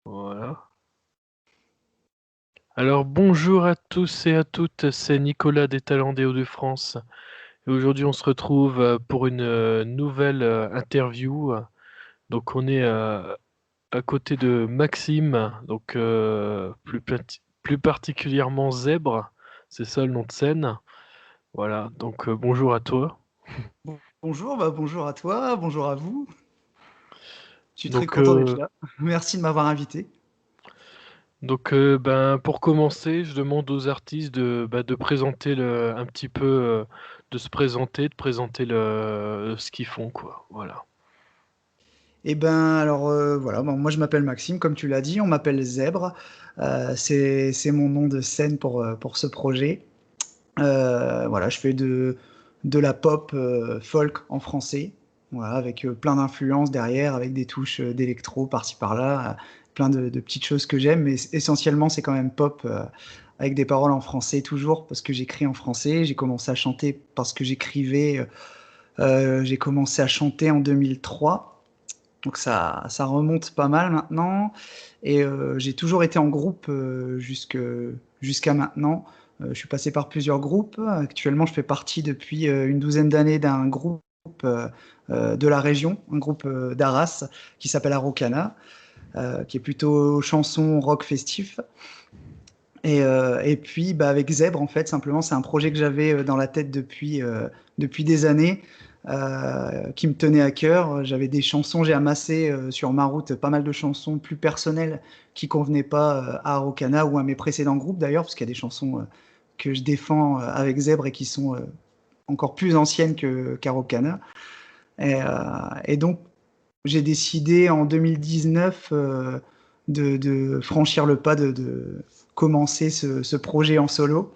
Voilà. Alors bonjour à tous et à toutes, c'est Nicolas des Talents des Hauts-de-France. Et aujourd'hui on se retrouve pour une nouvelle interview. Donc on est à côté de Maxime, donc plus particulièrement Zèbre, c'est ça le nom de scène. Voilà, donc bonjour à toi. Bonjour, bonjour à toi, bonjour à vous. Je suis très Donc, content d'être là. Merci de m'avoir invité. ben, pour commencer, je demande aux artistes de présenter un petit peu, de se présenter, de présenter ce qu'ils font, quoi. Voilà. Voilà, moi je m'appelle Maxime, comme tu l'as dit, on m'appelle Zèbre. C'est mon nom de scène pour ce projet. Voilà, je fais de la pop folk en français, voilà, avec plein d'influences derrière, avec des touches d'électro par-ci par-là, plein de petites choses que j'aime, mais essentiellement c'est quand même pop avec des paroles en français toujours, parce que j'écris en français. J'ai commencé à chanter parce que j'écrivais. J'ai commencé à chanter en 2003, donc ça remonte pas mal maintenant. Et j'ai toujours été en groupe jusqu'à maintenant. Je suis passé par plusieurs groupes. Actuellement, je fais partie depuis une douzaine d'années d'un groupe de la région, un groupe d'Arras qui s'appelle Araucana, qui est plutôt chanson rock festif. Et puis, avec Zèbre, en fait, simplement, c'est un projet que j'avais dans la tête depuis des années, qui me tenait à cœur. J'avais des chansons, j'ai amassé sur ma route pas mal de chansons plus personnelles qui convenaient pas à Araucana ou à mes précédents groupes d'ailleurs, parce qu'il y a des chansons que je défends avec Zèbre et qui sont encore plus anciennes qu'Araucana. Et donc, j'ai décidé en 2019 de franchir le pas de commencer ce projet en solo,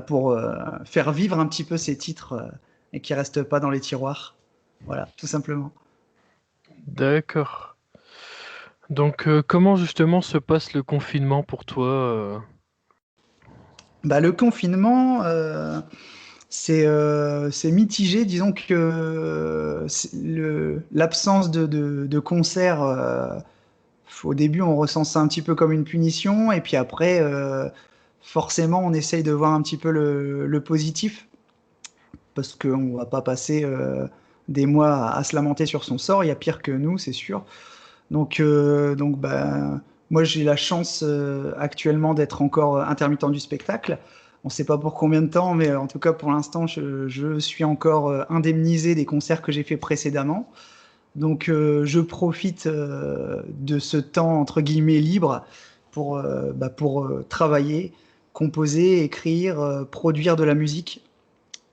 pour faire vivre un petit peu ces titres et qui restent pas dans les tiroirs. Voilà, tout simplement. D'accord. Donc, comment justement se passe le confinement pour toi Le confinement, c'est mitigé. Disons que l'absence de concerts, au début, on ressent ça un petit peu comme une punition, et puis après, forcément, on essaye de voir un petit peu le positif, parce qu'on va pas passer des mois à se lamenter sur son sort. Il y a pire que nous, c'est sûr. Moi, j'ai la chance actuellement d'être encore intermittent du spectacle. On ne sait pas pour combien de temps, mais en tout cas, pour l'instant, je suis encore indemnisé des concerts que j'ai fait précédemment. Donc, je profite de ce temps, entre guillemets, libre pour travailler, composer, écrire, produire de la musique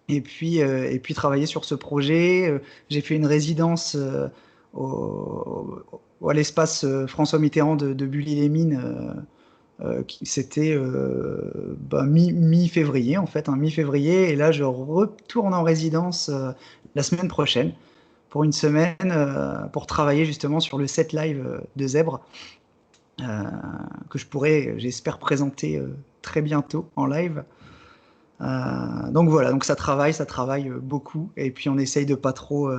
et puis travailler sur ce projet. J'ai fait une résidence au, à l'espace François Mitterrand de Bully-les-Mines. C'était mi-février, en fait, mi-février. Et là, je retourne en résidence la semaine prochaine pour une semaine pour travailler justement sur le set live de Zèbre, euh, que je pourrais, j'espère, présenter très bientôt en live. Donc voilà, donc ça travaille beaucoup, et puis on essaye de pas trop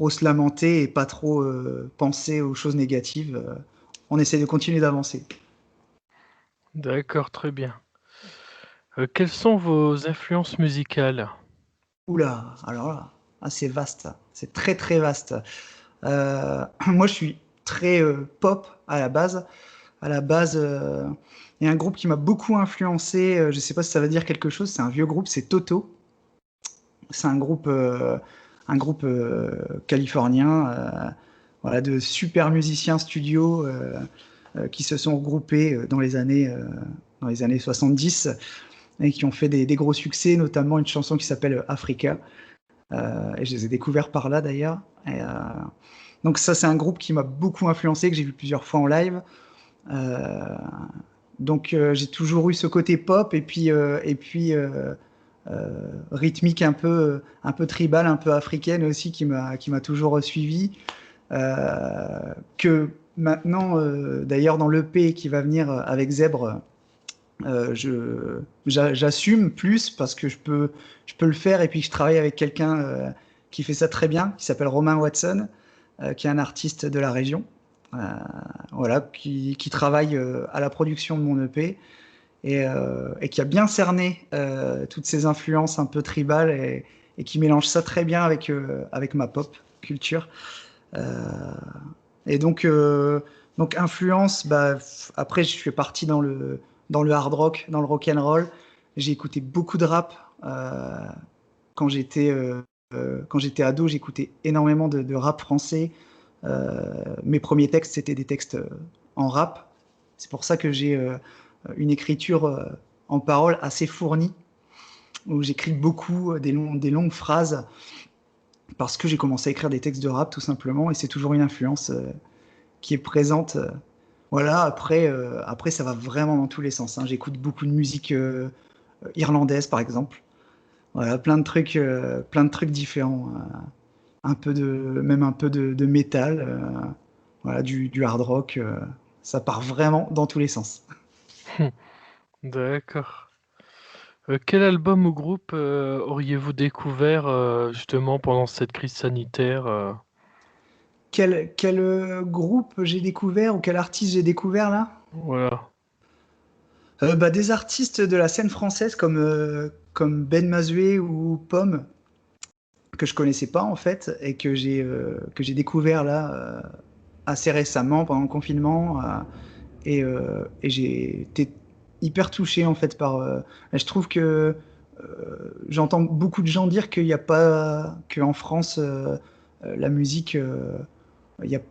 se lamenter et pas trop penser aux choses négatives. On essaye de continuer d'avancer. D'accord, très bien. Quelles sont vos influences musicales? Oula, alors là, c'est vaste, c'est très très vaste. Moi, je suis très pop à la base. À la base, il y a un groupe qui m'a beaucoup influencé. Je sais pas si ça va dire quelque chose. C'est un vieux groupe, c'est Toto. C'est un groupe californien, voilà, de super musiciens studio qui se sont regroupés dans les années 70 et qui ont fait des gros succès, notamment une chanson qui s'appelle Africa. Et je les ai découverts par là d'ailleurs. Donc ça, c'est un groupe qui m'a beaucoup influencé, que j'ai vu plusieurs fois en live. Euh, donc j'ai toujours eu ce côté pop et puis rythmique un peu tribal, un peu africaine aussi, qui m'a toujours suivi. Que maintenant, d'ailleurs, dans l'EP qui va venir avec Zèbre, j'assume plus parce que je peux le faire, et puis je travaille avec quelqu'un qui fait ça très bien, qui s'appelle Romain Watson, qui est un artiste de la région. euh, voilà, qui travaille à la production de mon EP et qui a bien cerné toutes ces influences un peu tribales et qui mélange ça très bien avec ma pop culture. Euh, et donc influence, bah, après je suis parti dans le hard rock, dans le rock and roll. J'ai écouté beaucoup de rap quand j'étais quand j'étais ado. J'écoutais énormément de rap français. Mes premiers textes c'était des textes en rap. C'est pour ça que j'ai une écriture en parole assez fournie où j'écris beaucoup des longues phrases parce que j'ai commencé à écrire des textes de rap tout simplement et c'est toujours une influence qui est présente. Voilà, après, ça va vraiment dans tous les sens, hein. J'écoute beaucoup de musique irlandaise, par exemple. Voilà, plein de trucs différents. Même un peu de métal, voilà, du hard rock. Ça part vraiment dans tous les sens. D'accord. Quel album ou groupe auriez-vous découvert justement pendant cette crise sanitaire Quel groupe j'ai découvert ou quel artiste j'ai découvert là? Voilà. Bah, des artistes de la scène française comme Ben Mazué ou Pomme, que je connaissais pas en fait et que j'ai découvert là assez récemment pendant le confinement et j'ai été hyper touché en fait je trouve que j'entends beaucoup de gens dire qu'il n'y a pas qu'en France la musique il n'y a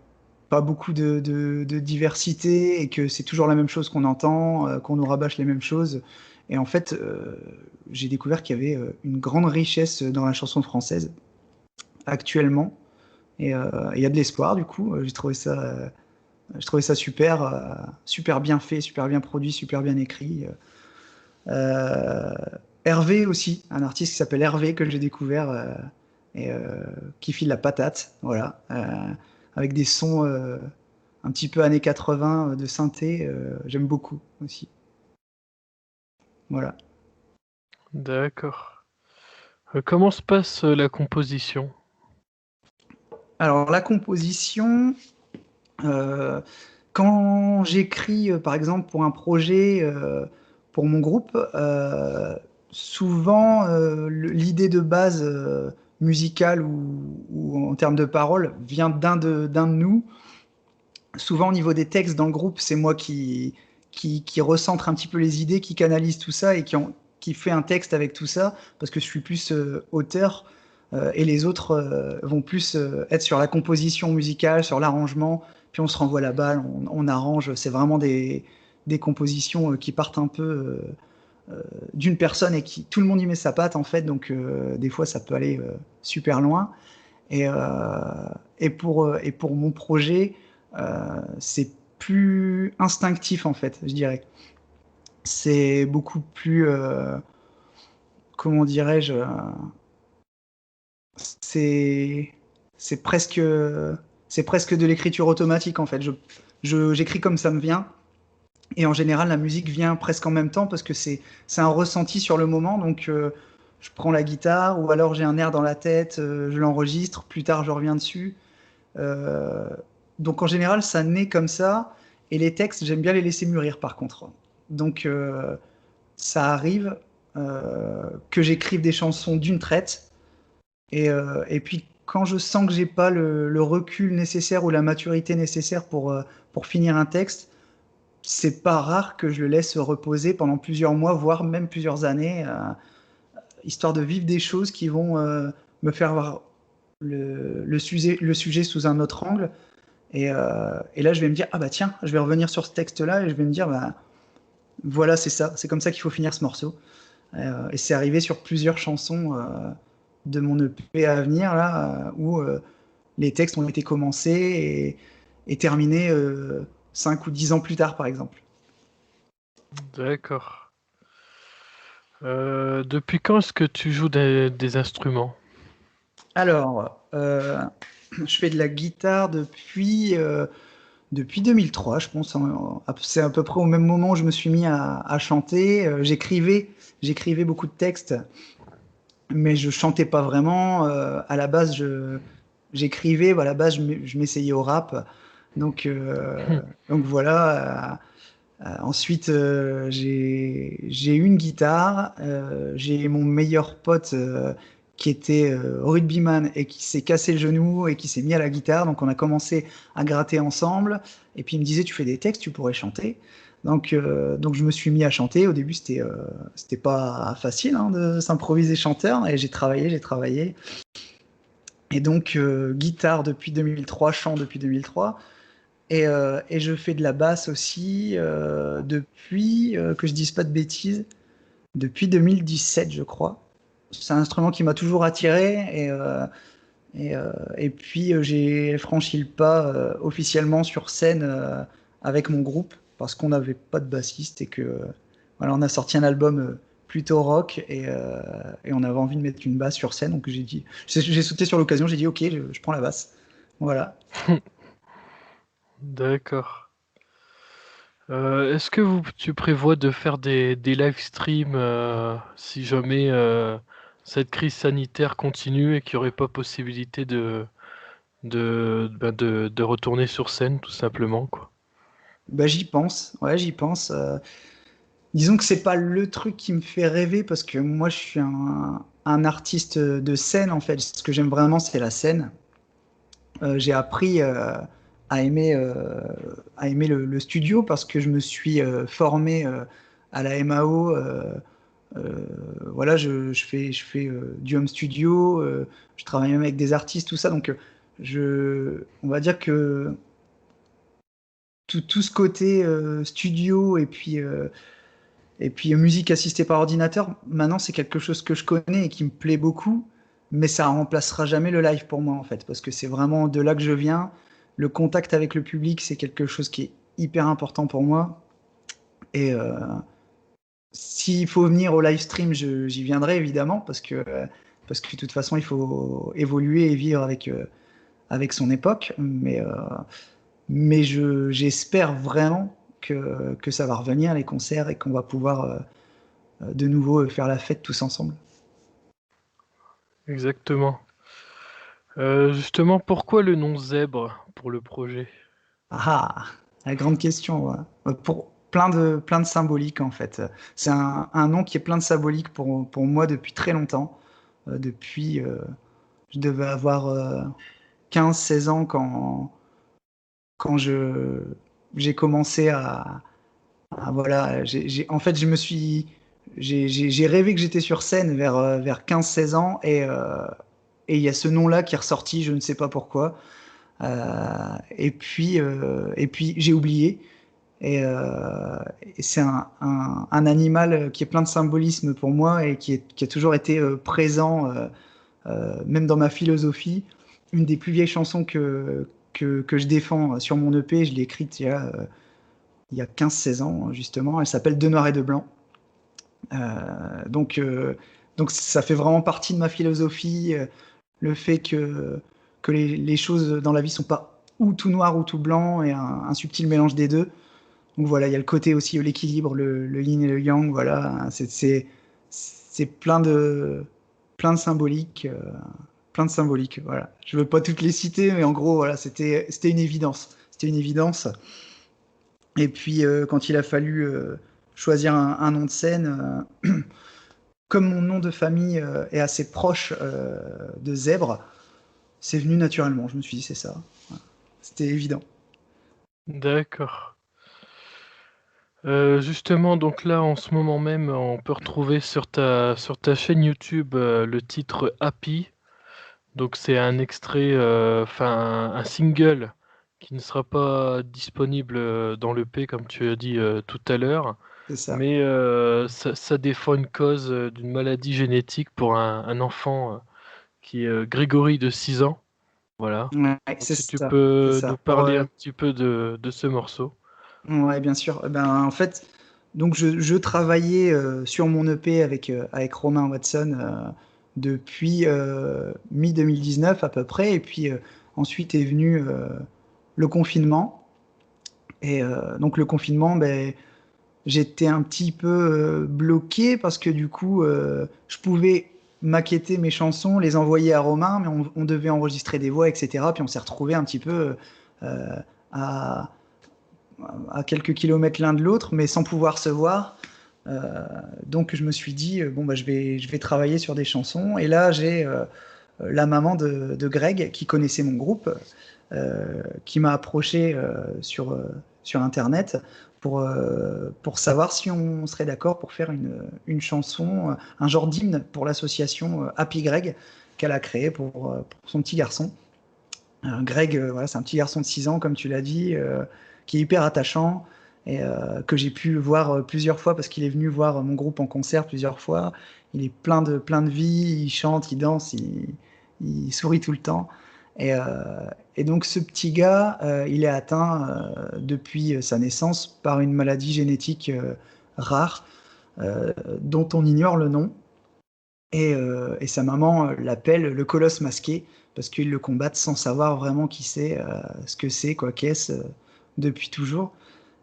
pas beaucoup de diversité et que c'est toujours la même chose qu'on entend, qu'on nous rabâche les mêmes choses. Et en fait, j'ai découvert qu'il y avait une grande richesse dans la chanson française actuellement. Et il y a de l'espoir, du coup. J'ai trouvé ça super, super bien fait, super bien produit, super bien écrit. Euh, Hervé aussi, un artiste qui s'appelle Hervé que j'ai découvert et qui file la patate, voilà, avec des sons un petit peu années 80 de synthé, j'aime beaucoup aussi. Voilà. D'accord. Comment se passe la composition? Alors la composition, euh, quand j'écris par exemple pour un projet, pour mon groupe, souvent l'idée de base musicale ou en termes de paroles vient d'un de nous. Souvent au niveau des textes dans le groupe, c'est moi qui recentre un petit peu les idées, qui canalise tout ça et qui fait un texte avec tout ça, parce que je suis plus auteur et les autres vont plus être sur la composition musicale, sur l'arrangement, puis on se renvoie la balle, on arrange, c'est vraiment des compositions qui partent un peu d'une personne et qui tout le monde y met sa patte en fait, donc des fois ça peut aller super loin. Et, euh, et pour mon projet, c'est plus instinctif en fait, je dirais. C'est beaucoup plus, comment dirais-je, c'est c'est presque c'est presque de l'écriture automatique en fait. J'écris comme ça me vient. Et en général, la musique vient presque en même temps parce que c'est un ressenti sur le moment. Donc, je prends la guitare ou alors j'ai un air dans la tête, je l'enregistre. Plus tard, je reviens dessus. Euh, donc en général, ça naît comme ça. Et les textes, j'aime bien les laisser mûrir par contre. Donc ça arrive que j'écrive des chansons d'une traite. Et puis quand je sens que j'ai pas le recul nécessaire ou la maturité nécessaire pour finir un texte, c'est pas rare que je le laisse reposer pendant plusieurs mois, voire même plusieurs années, histoire de vivre des choses qui vont me faire voir le sujet sous un autre angle. Et là, je vais me dire, ah bah tiens, je vais revenir sur ce texte-là et je vais me dire, bah voilà, c'est ça, c'est comme ça qu'il faut finir ce morceau. Et c'est arrivé sur plusieurs chansons de mon EP à venir, là, où les textes ont été commencés et terminés 5 ou 10 ans plus tard, par exemple. D'accord. Depuis quand est-ce que tu joues des instruments? Alors, je fais de la guitare depuis 2003, je pense. C'est à peu près au même moment où je me suis mis à chanter. J'écrivais beaucoup de textes, mais je chantais pas vraiment. À la base, j'écrivais. À la base, je m'essayais au rap. Donc, donc voilà. Ensuite, j'ai eu une guitare. J'ai mon meilleur pote qui était rugbyman et qui s'est cassé le genou et qui s'est mis à la guitare. Donc on a commencé à gratter ensemble. Et puis il me disait, tu fais des textes, tu pourrais chanter. Donc je me suis mis à chanter. Au début, c'était pas facile hein, de s'improviser chanteur. Et j'ai travaillé, j'ai travaillé. Et donc guitare depuis 2003, chant depuis 2003. Et je fais de la basse aussi depuis, que je dise pas de bêtises, depuis 2017, je crois. C'est un instrument qui m'a toujours attiré et puis j'ai franchi le pas officiellement sur scène avec mon groupe parce qu'on n'avait pas de bassiste et que voilà, on a sorti un album plutôt rock et on avait envie de mettre une basse sur scène donc j'ai sauté sur l'occasion, j'ai dit ok, je prends la basse. Voilà. D'accord. Est-ce que tu prévois de faire des live streams si jamais cette crise sanitaire continue et qu'il n'y aurait pas possibilité de retourner sur scène, tout simplement, quoi. Bah, j'y pense, ouais, j'y pense. Disons que c'est pas le truc qui me fait rêver parce que moi je suis un artiste de scène en fait. Ce que j'aime vraiment c'est la scène. J'ai appris à aimer le studio parce que je me suis formé à la MAO. Voilà, je fais du home studio, je travaille même avec des artistes, tout ça. Donc on va dire que tout ce côté studio et puis musique assistée par ordinateur, maintenant c'est quelque chose que je connais et qui me plaît beaucoup, mais ça remplacera jamais le live pour moi en fait, parce que c'est vraiment de là que je viens. Le contact avec le public, c'est quelque chose qui est hyper important pour moi. Et s'il faut venir au live stream, j'y viendrai évidemment, parce que de toute façon il faut évoluer et vivre avec son époque. Mais j'espère vraiment que ça va revenir les concerts et qu'on va pouvoir de nouveau faire la fête tous ensemble. Exactement. Justement, pourquoi le nom Zèbre pour le projet? Ah, la grande question. Ouais. Pour plein de symbolique en fait. C'est un nom qui est plein de symbolique pour moi depuis très longtemps. Depuis, je devais avoir 15-16 ans quand j'ai commencé voilà, en fait, j'ai rêvé que j'étais sur scène vers 15-16 ans et il y a ce nom-là qui est ressorti, je ne sais pas pourquoi. Et puis j'ai oublié. Et c'est un animal qui est plein de symbolisme pour moi et qui a toujours été présent, même dans ma philosophie. Une des plus vieilles chansons que je défends sur mon EP, je l'ai écrite il y a 15-16 ans, justement. Elle s'appelle De noir et de blanc. Donc, donc ça fait vraiment partie de ma philosophie, le fait que les choses dans la vie sont pas ou tout noir ou tout blanc et un subtil mélange des deux. Donc voilà, il y a le côté aussi, l'équilibre, le yin et le yang, voilà, c'est plein de symboliques, plein de symboliques, voilà. Je veux pas toutes les citer, mais en gros, voilà, c'était une évidence. C'était une évidence. Et puis, quand il a fallu choisir un nom de scène, comme mon nom de famille est assez proche de Zèbre, c'est venu naturellement. Je me suis dit, c'est ça. Voilà. C'était évident. D'accord. Justement, donc là, en ce moment même, on peut retrouver sur ta chaîne YouTube le titre Happy. Donc c'est un extrait, enfin un single qui ne sera pas disponible dans l'EP comme tu as dit tout à l'heure, C'est ça. mais ça défend une cause d'une maladie génétique pour un enfant qui est Grégory de 6 ans. Voilà. Ouais, Donc c'est si tu ça. C'est peux nous ça. parler un petit peu de ce morceau. Ouais, bien sûr. Eh ben, en fait, donc je travaillais sur mon EP avec Romain Watson depuis mi-2019 à peu près. Et puis ensuite est venu le confinement. Et donc le confinement, ben, j'étais un petit peu bloqué parce que du coup, je pouvais maqueter mes chansons, les envoyer à Romain, mais on devait enregistrer des voix, etc. Puis on s'est retrouvé un petit peu à, à quelques kilomètres l'un de l'autre, mais sans pouvoir se voir. Donc je me suis dit, bon, bah, je vais travailler sur des chansons. Et là, j'ai la maman de Greg, qui connaissait mon groupe, qui m'a approché sur Internet pour savoir si on serait d'accord pour faire une chanson, un genre d'hymne pour l'association Happy Greg qu'elle a créée pour son petit garçon. Greg, voilà, c'est un petit garçon de 6 ans, comme tu l'as dit, qui est hyper attachant et que j'ai pu voir plusieurs fois parce qu'il est venu voir mon groupe en concert plusieurs fois. Il est plein de vie, il chante, il danse, il sourit tout le temps. Et, euh, et donc ce petit gars, il est atteint depuis sa naissance par une maladie génétique rare dont on ignore le nom. Et sa maman l'appelle le colosse masqué parce qu'ils le combattent sans savoir vraiment qui c'est, ce que c'est, quoi qu'est-ce, depuis toujours.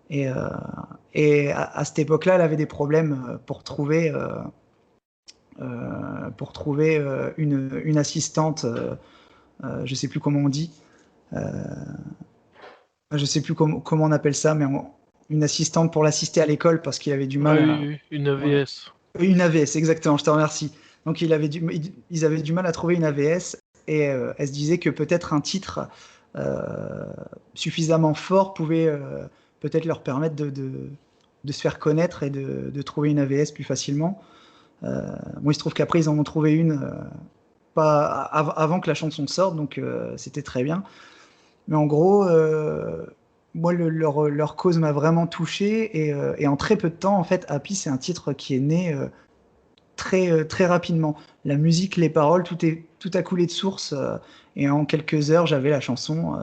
Et, euh, et à cette époque-là, elle avait des problèmes pour trouver une assistante, je sais plus comment on dit, euh, je sais plus comment on appelle ça, mais une assistante pour l'assister à l'école parce qu'il avait du Ah mal oui, à... oui, une Voilà. AVS. Une AVS, exactement, je te remercie. Donc ils avaient du mal à trouver une AVS et elle se disait que peut-être un titre euh, suffisamment fort pouvait peut-être leur permettre de se faire connaître et de trouver une AVS plus facilement. Bon, il se trouve qu'après ils en ont trouvé une pas avant que la chanson sorte, donc c'était très bien. Mais en gros, moi, leur cause m'a vraiment touché et en très peu de temps, en fait, Happy, c'est un titre qui est né très rapidement. La musique, les paroles, tout a coulé de source et en quelques heures, j'avais la chanson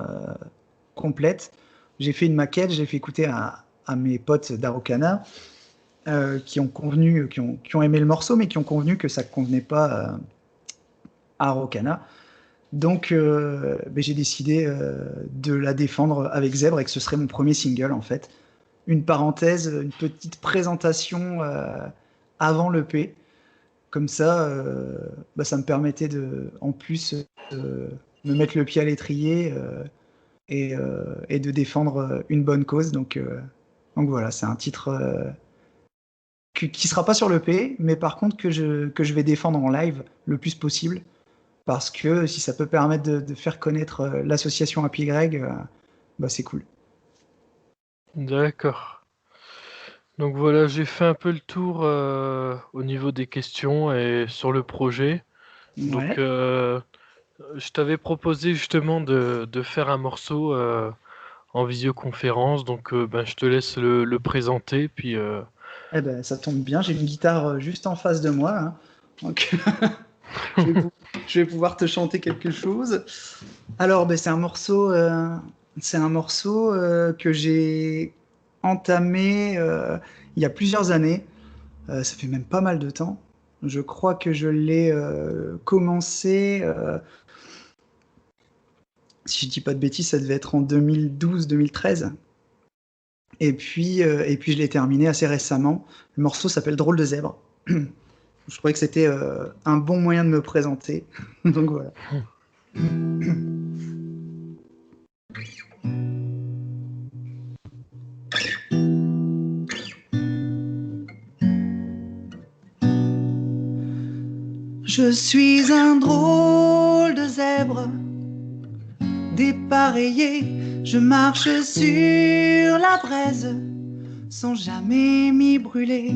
complète. J'ai fait une maquette, j'ai fait écouter à mes potes d'Arocana qui ont aimé le morceau, mais qui ont convenu que ça ne convenait pas à Arocana. Donc, ben, j'ai décidé de la défendre avec Zèbre et que ce serait mon premier single en fait. Une parenthèse, une petite présentation avant l'EP. Comme ça, bah, ça me permettait en plus, me mettre le pied à l'étrier et de défendre une bonne cause. Donc voilà, c'est un titre qui sera pas sur l'EP, mais par contre que je vais défendre en live le plus possible parce que si ça peut permettre de faire connaître l'association Happy Greg, bah c'est cool. D'accord. Donc voilà, j'ai fait un peu le tour au niveau des questions et sur le projet. Donc Ouais. je t'avais proposé justement de faire un morceau en visioconférence. Donc ben, je te laisse le présenter. Puis Eh ben, ça tombe bien, j'ai une guitare juste en face de moi, hein. Donc je vais, pou- je vais pouvoir te chanter quelque chose. Alors, ben, c'est un morceau que j'ai entamé il y a plusieurs années. Ça fait même pas mal de temps. Je crois que je l'ai commencé, si je dis pas de bêtises, ça devait être en 2012-2013. Et puis je l'ai terminé assez récemment. Le morceau s'appelle Drôle de zèbre. Je trouvais que c'était un bon moyen de me présenter. Donc voilà. Je suis un drôle de zèbre, dépareillé, je marche sur la braise, sans jamais m'y brûler.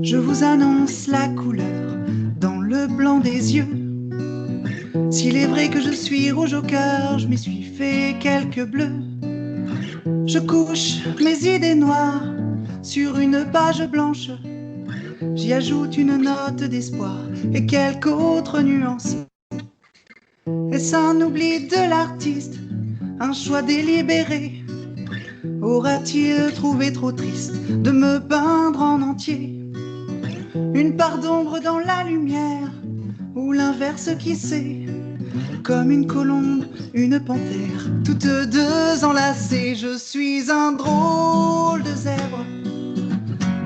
Je vous annonce la couleur dans le blanc des yeux. S'il est vrai que je suis rouge au cœur, je m'y suis fait quelques bleus. Je couche mes idées noires sur une page blanche. J'y ajoute une note d'espoir et quelques autres nuances. Est-ce un oubli de l'artiste, un choix délibéré? Aura-t-il trouvé trop triste de me peindre en entier? Une part d'ombre dans la lumière, ou l'inverse qui sait? Comme une colombe, une panthère, toutes deux enlacées. Je suis un drôle de zèbre,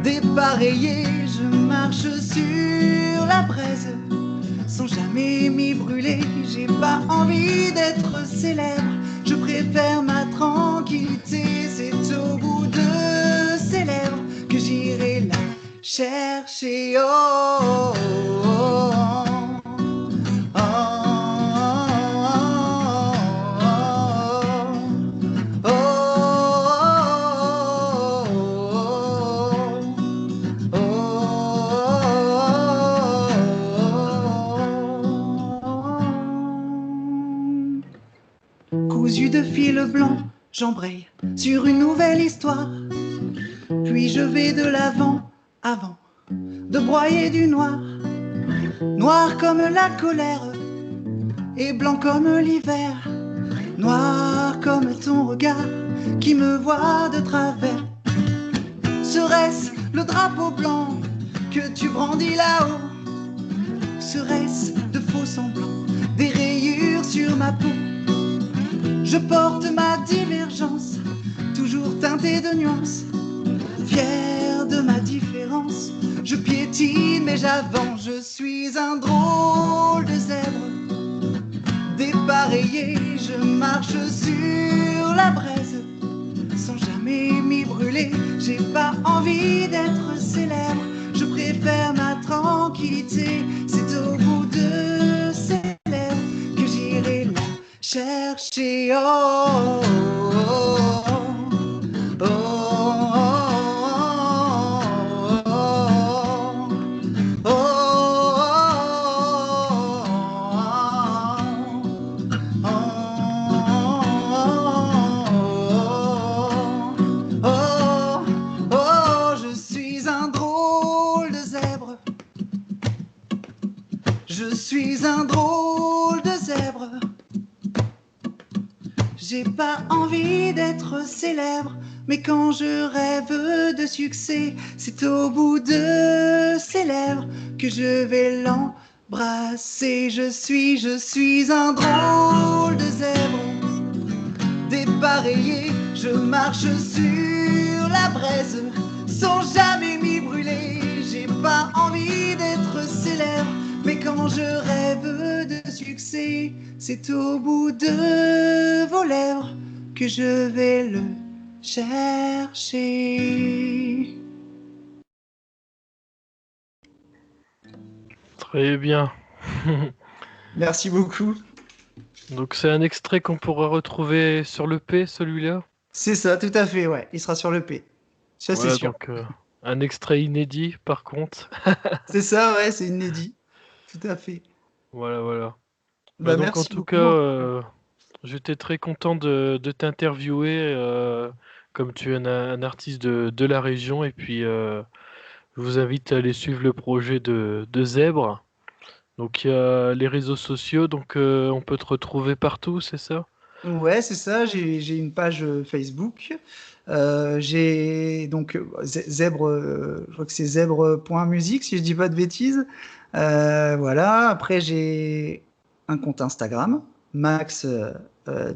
dépareillé, je marche sur la braise, sans jamais m'y brûler. J'ai pas envie d'être célèbre, je préfère oh, oh, oh, oh, cousu de fil blanc, j'embraye sur une nouvelle histoire. Puis je vais de l'avant, avant de broyer du noir. Noir comme la colère et blanc comme l'hiver. Noir comme ton regard qui me voit de travers. Serait-ce le drapeau blanc que tu brandis là-haut? Serait-ce de faux semblants, des rayures sur ma peau? Je porte ma divergence, toujours teintée de nuances. Fier de ma différence, je piétine mais j'avance. Je suis un drôle de zèbre, dépareillé, je marche sur la braise, sans jamais m'y brûler. J'ai pas envie d'être célèbre, je préfère ma tranquillité. C'est au bout de ces lèvres que j'irai la chercher. Oh, oh, oh, oh. Je suis un drôle de zèbre. J'ai pas envie d'être célèbre, mais quand je rêve de succès, c'est au bout de ses lèvres que je vais l'embrasser. Je suis un drôle de zèbre, dépareillé, je marche sur la braise, sans jamais m'y brûler. J'ai pas envie d'être célèbre, mais quand je rêve de succès, c'est au bout de vos lèvres que je vais le chercher. Très bien. Merci beaucoup. Donc c'est un extrait qu'on pourra retrouver sur le P, celui-là? C'est ça, tout à fait, ouais. Il sera sur le P. Ça, c'est Voilà, sûr. donc un extrait inédit par contre. C'est ça, ouais, c'est inédit. Tout à fait. Voilà, voilà. Bah Bah, donc en merci tout cas, beaucoup. j'étais très content de t'interviewer, comme tu es un artiste de la région, et puis je vous invite à aller suivre le projet de Zèbre. Donc il y a les réseaux sociaux, donc on peut te retrouver partout, c'est ça? Ouais, c'est ça. J'ai une page Facebook. J'ai donc Zèbre, je crois que c'est zèbre.musique, si je dis pas de bêtises. Voilà. Après, j'ai un compte Instagram, Max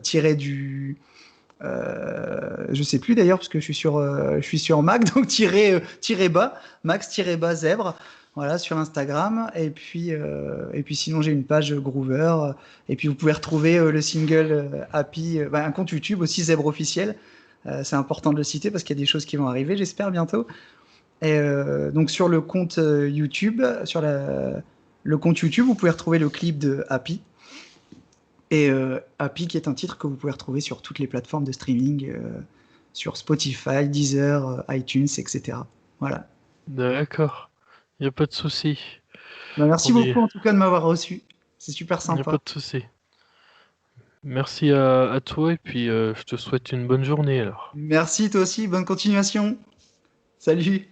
tiré du. Je sais plus d'ailleurs parce que je suis sur Mac, donc tiré bas, Max tiré bas Zèbre. Voilà, sur Instagram. Et puis sinon, j'ai une page Groover. Et puis, vous pouvez retrouver le single Happy, un compte YouTube aussi, Zèbre officiel. C'est important de le citer parce qu'il y a des choses qui vont arriver, j'espère, bientôt. Et donc, sur le compte YouTube, le compte YouTube, vous pouvez retrouver le clip de Happy. Et Happy, qui est un titre que vous pouvez retrouver sur toutes les plateformes de streaming, sur Spotify, Deezer, iTunes, etc. Voilà. D'accord, il n'y a pas de souci. Bah, merci On est... beaucoup en tout cas de m'avoir reçu. C'est super Il n'y a pas sympa. de souci. Merci à toi et puis je te souhaite une bonne journée alors. Merci toi aussi, bonne continuation. Salut.